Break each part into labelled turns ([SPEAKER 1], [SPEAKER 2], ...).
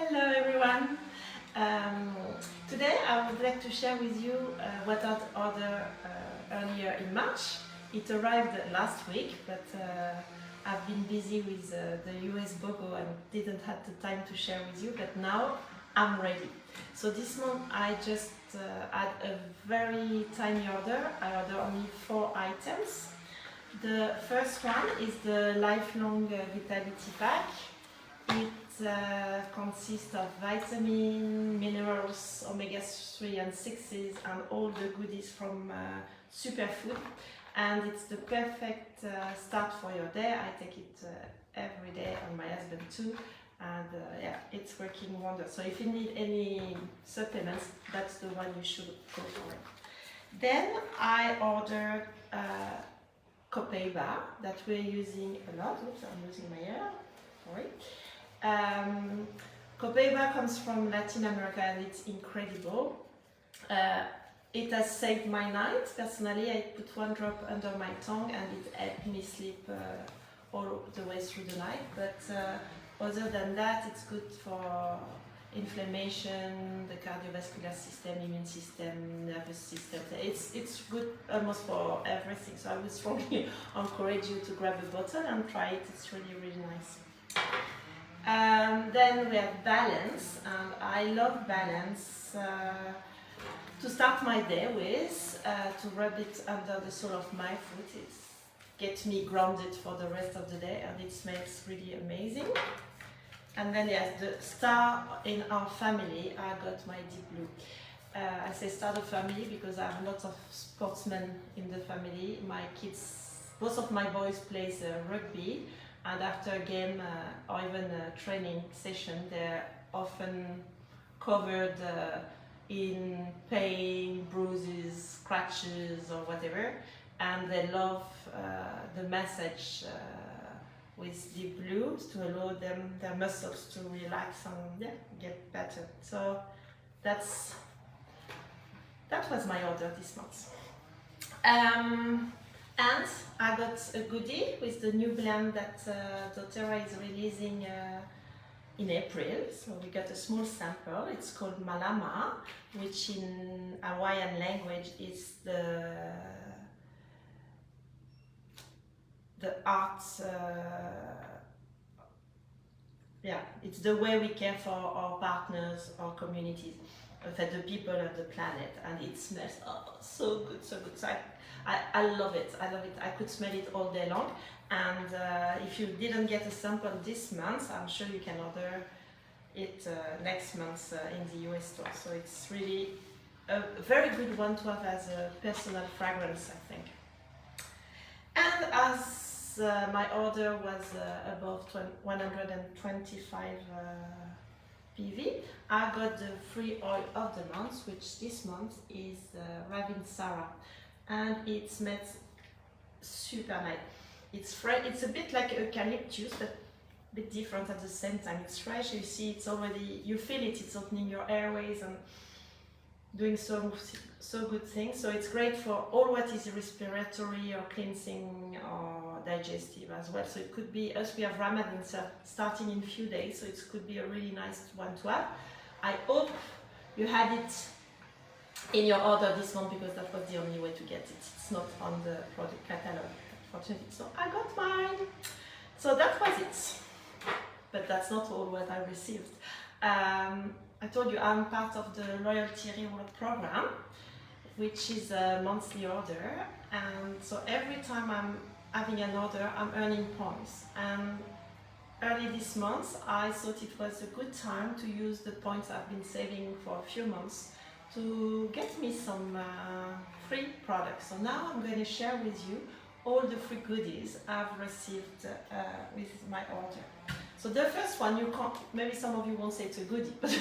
[SPEAKER 1] Hello everyone. Today I would like to share with you what I ordered earlier in March. It arrived last week, but I've been busy with the US BOGO and didn't have the time to share with you, but now I'm ready. So this month I just had a very tiny order. I ordered only 4 items. The first one is the lifelong vitality pack. It consists of vitamin, minerals, omega-3 and 6s and all the goodies from superfood. And it's the perfect start for your day. I take it every day, and my husband too. And yeah, it's working wonders. So if you need any supplements, that's the one you should go for it. Then I ordered Copaiba that we're using a lot. Oops, I'm losing my hair. Sorry. Copaiba comes from Latin America and it's incredible. It has saved my night. Personally, I put 1 drop under my tongue and it helped me sleep all the way through the night. But other than that, it's good for inflammation, the cardiovascular system, immune system, nervous system. It's good almost for everything. So I would strongly encourage you to grab a bottle and try it. It's really, really nice. Then we have Balance, and I love Balance to start my day with, to rub it under the sole of my foot. It gets me grounded for the rest of the day and it smells really amazing. And then yes, the star in our family, I got my Deep Blue. I say star of the family because I have lots of sportsmen in the family. My kids, both of my boys plays rugby. And after a game or even a training session, they're often covered in pain, bruises, scratches or whatever. And they love the massage with Deep Blue to allow them, their muscles to relax and yeah, get better. So that was my order this month. And I got a goodie with the new blend that doTERRA is releasing in April. So we got a small sample. It's called Malama, which in Hawaiian language is the art. Yeah, it's the way we care for our partners, our communities, for the people of the planet, and it smells so good, so good. So I love it. I love it. I could smell it all day long. And if you didn't get a sample this month, I'm sure you can order it next month in the US store. So it's really a very good one to have as a personal fragrance, I think. And as my order was above 125 PV, I got the free oil of the month, which this month is Ravin Sarah. And it smells super nice. It's fresh. It's a bit like eucalyptus, but a bit different at the same time. It's fresh. You see, it's already. You feel it. It's opening your airways and doing so good things. So it's great for all what is respiratory or cleansing or digestive as well. So it could be, as we have Ramadan starting in a few days, so it could be a really nice one to have. I hope you had it in your order this month because that was the only way to get it. It's not on the product catalog, unfortunately. So I got mine. So that was it. But that's not all what I received. I told you I'm part of the Loyalty Reward program, which is a monthly order. And so every time I'm having an order, I'm earning points. And early this month, I thought it was a good time to use the points I've been saving for a few months to get me some free products. So now I'm going to share with you all the free goodies I've received with my order. So the first one, you can't, maybe some of you won't say it's a goodie, but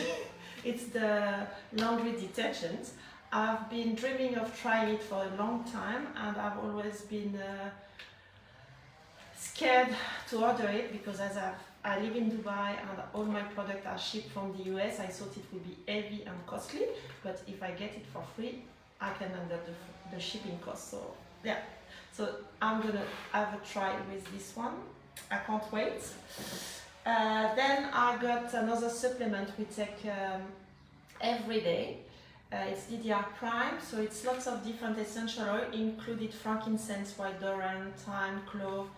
[SPEAKER 1] it's the laundry detergent. I've been dreaming of trying it for a long time, and I've always been scared to order it because as I live in Dubai and all my products are shipped from the US, I thought it would be heavy and costly, but if I get it for free, I can handle the shipping cost. So yeah, so I'm gonna have a try with this one. I can't wait. Then I got another supplement we take every day. It's DDR Prime, so it's lots of different essential oil, included frankincense, white doran, thyme, clove,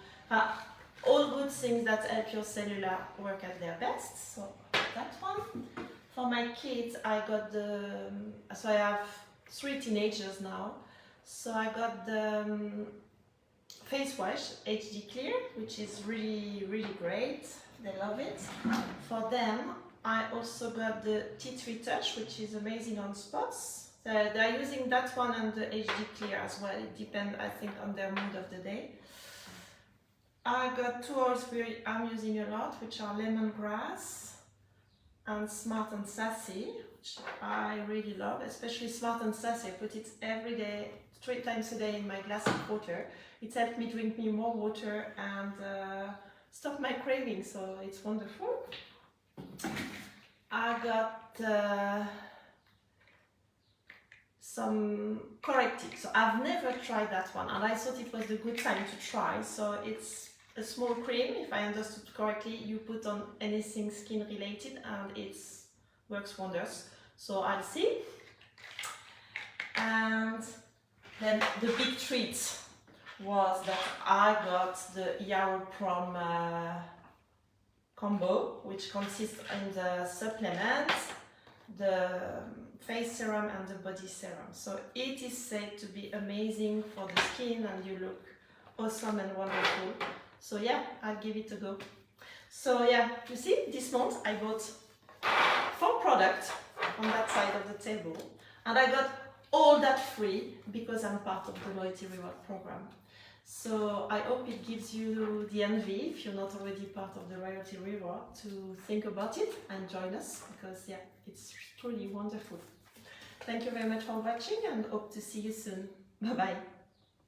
[SPEAKER 1] all good things that help your cellular work at their best. So that one. For my kids, I got so I have 3 teenagers now, so I got the face wash HD Clear, which is really, really great. They love it. For them, I also got the Tea Tree Touch, which is amazing on spots. They're using that one and the HD Clear as well. It depends, I think, on their mood of the day. I got 2 oils I'm using a lot, which are lemongrass and Smart and Sassy, which I really love, especially Smart and Sassy. I put it every day, 3 times a day in my glass of water. It's helped me drink more water and stop my craving, so it's wonderful. I got some corrective, so I've never tried that one and I thought it was a good time to try. So it's a small cream, if I understood correctly, you put on anything skin related and it works wonders. So I'll see. And then the big treat was that I got the Yarrow Prom combo, which consists in the supplement, the face serum and the body serum. So it is said to be amazing for the skin and you look awesome and wonderful. So yeah, I'll give it a go. So yeah, you see, this month I bought 4 products on that side of the table and I got all that free because I'm part of the loyalty reward program. So I hope it gives you the envy, if you're not already part of the loyalty reward, to think about it and join us, because yeah, it's truly wonderful. Thank you very much for watching and hope to see you soon. Bye bye.